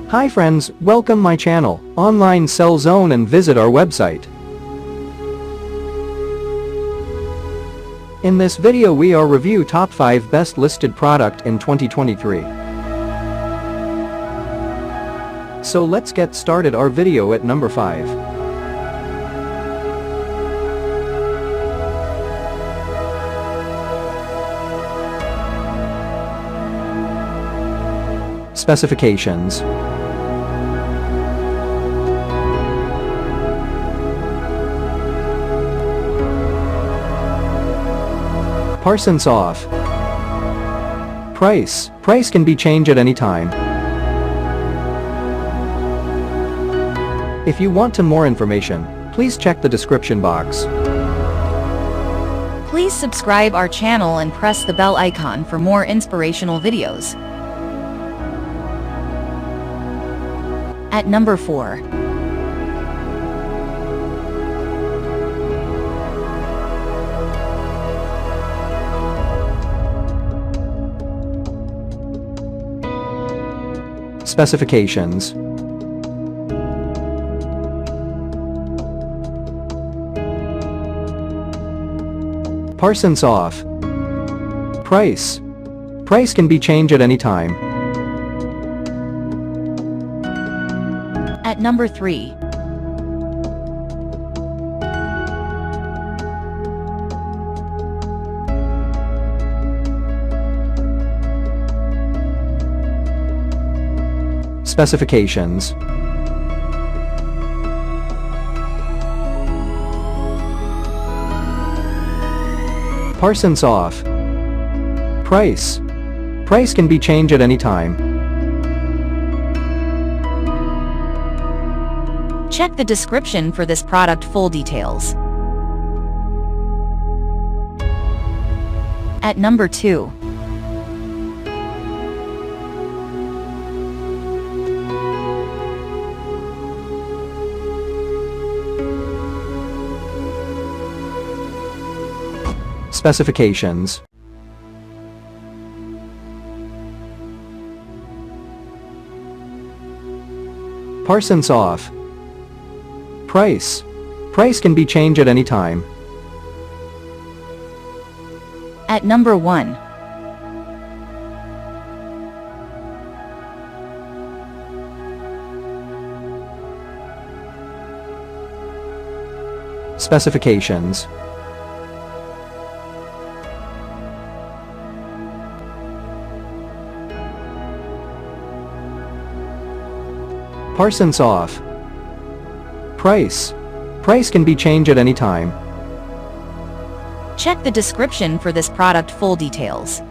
Hi friends, welcome my channel, Online Sell Zone, and visit our website. In this video we are review top 5 best listed product in 2023. So let's get started our video at number 5. Specifications. Parsons off. Price can be changed at any time. If you want to more information, please check the description box. Please subscribe our channel and press the bell icon for more inspirational videos. At number 4. Specifications. Parsons off. Price can be changed at any time. At number 3. Specifications. Parsons off. Price can be changed at any time. Check the description for this product full details. At number 2. Specifications. Parsons off. Price can be changed at any time. At number 1. Specifications. Parsons off. Price can be changed at any time. Check the description for this product full details.